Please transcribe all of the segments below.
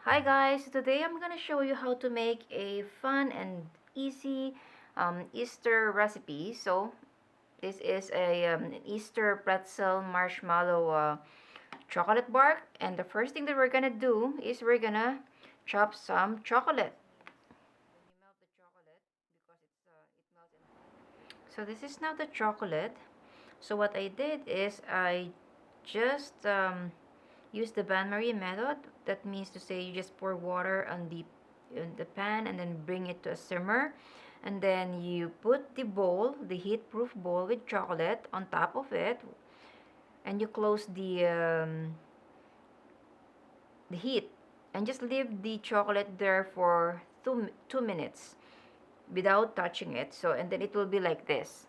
Hi guys, today I'm gonna show you how to make a fun and easy Easter recipe. So this is an Easter Pretzel Marshmallow chocolate bark, and the first thing that we're gonna do is we're gonna chop some chocolate. When you melt the chocolate, because it melts in. So this is now the chocolate. So what I did is I just use the bain-marie method. That means to say you just pour water on the pan and then bring it to a simmer, and then you put the bowl, the heat-proof bowl with chocolate on top of it, and you close the heat and just leave the chocolate there for two minutes without touching it. So and then it will be like this.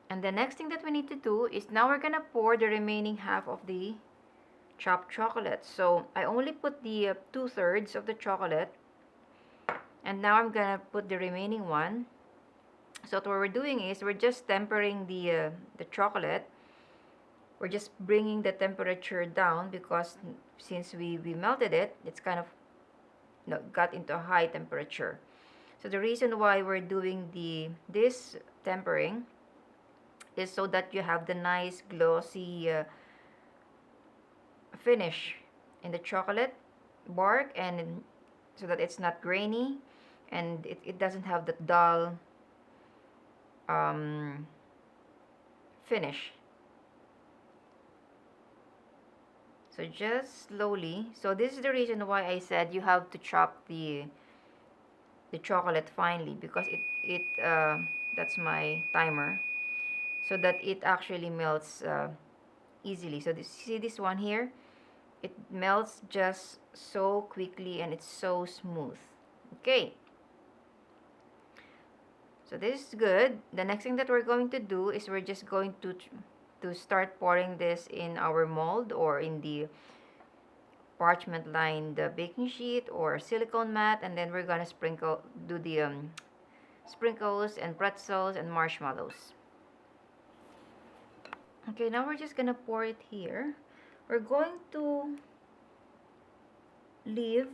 And the next thing that we need to do is now we're gonna pour the remaining half of the chopped chocolate. So I only put the 2/3 of the chocolate, and now I'm gonna put the remaining one. So what we're doing is we're just tempering the chocolate. We're just bringing the temperature down because since we melted it, it's kind of got into a high temperature. So the reason why we're doing this tempering is so that you have the nice glossy finish in the chocolate bark, and so that it's not grainy and it doesn't have that dull finish. So just slowly. So this is the reason why I said you have to chop the chocolate finely, because it that's my timer, so that it actually melts easily. So see this one here, it melts just so quickly and it's so smooth. Okay, so this is good. The next thing that we're going to do is we're just going to start pouring this in our mold or in the parchment lined baking sheet or silicone mat, and then we're gonna do the sprinkles and pretzels and marshmallows. Okay, now we're just gonna pour it here. We're going to leave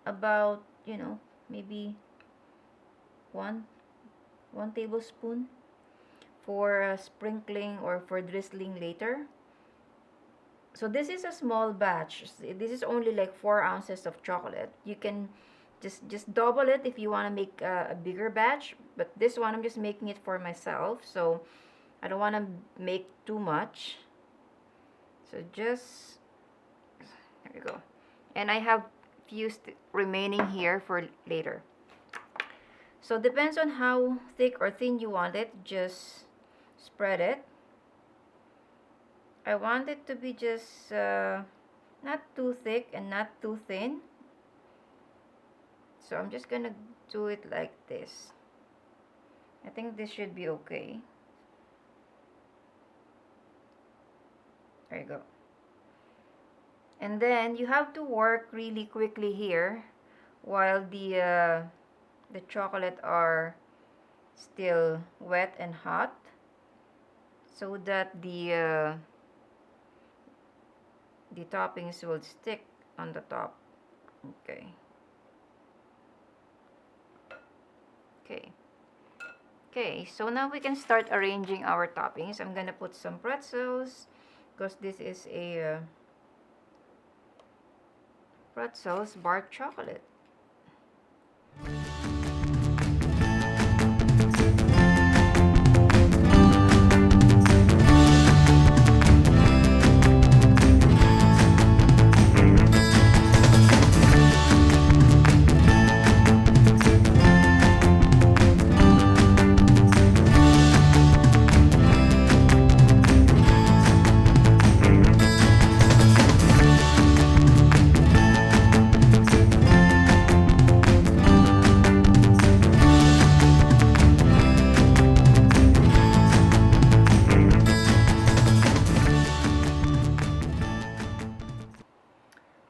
about, maybe one one tablespoon for sprinkling or for drizzling later. So this is a small batch. This is only like 4 ounces of chocolate. You can just double it if you want to make a bigger batch, but this one I'm just making it for myself, so I don't want to make too much. So just, there you go. And I have few remaining here for later. So depends on how thick or thin you want it. Just spread it. I want it to be just not too thick and not too thin. So I'm just gonna do it like this. I think this should be okay. There you go. And then you have to work really quickly here while the chocolate are still wet and hot, so that the toppings will stick on the top. Okay. Okay, so now we can start arranging our toppings. I'm gonna put some pretzels because this is a pretzels bark chocolate.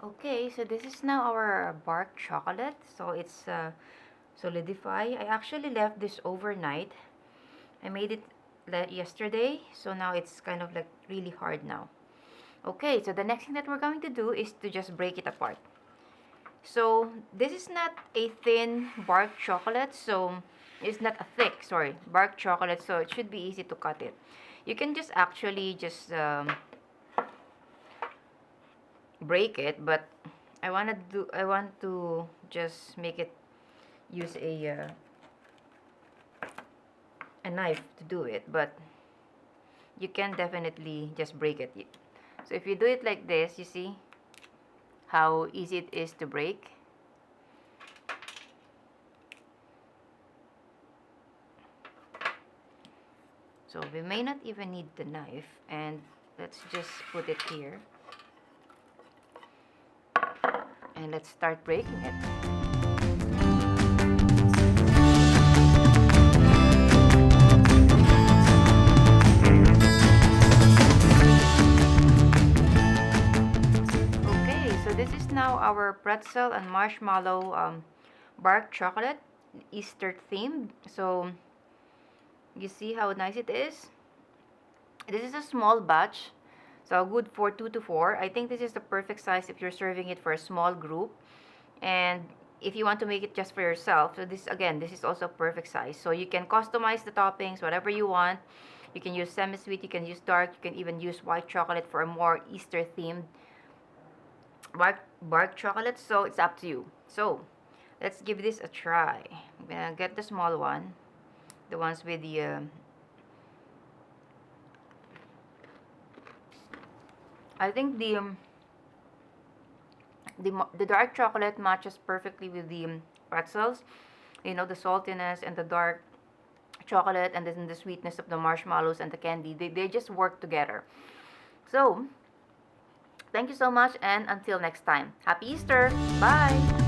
Okay, so this is now our bark chocolate. So it's solidify. I actually left this overnight. I made it yesterday, so now it's kind of like really hard now. Okay, so the next thing that we're going to do is to just break it apart. So this is not a thin bark chocolate, so it's not a thick, sorry, bark chocolate, so it should be easy to cut it. You can just actually just break it, but I want to just make it use a knife to do it, but you can definitely just break it. So if you do it like this, you see how easy it is to break. So we may not even need the knife, and let's just put it here and let's start breaking it. So this is now our pretzel and marshmallow bark chocolate, Easter themed. So you see how nice it is. This is a small batch, so good for 2 to 4. I think this is the perfect size if you're serving it for a small group. And if you want to make it just for yourself, so this is also perfect size. So you can customize the toppings, whatever you want. You can use semi-sweet, you can use dark, you can even use white chocolate for a more Easter themed bark chocolate. So it's up to you. So let's give this a try. I'm gonna get the small one, the ones with the I think the dark chocolate matches perfectly with the pretzels. You know, the saltiness and the dark chocolate, and then the sweetness of the marshmallows and the candy. They just work together. So thank you so much, and until next time, happy Easter. Bye.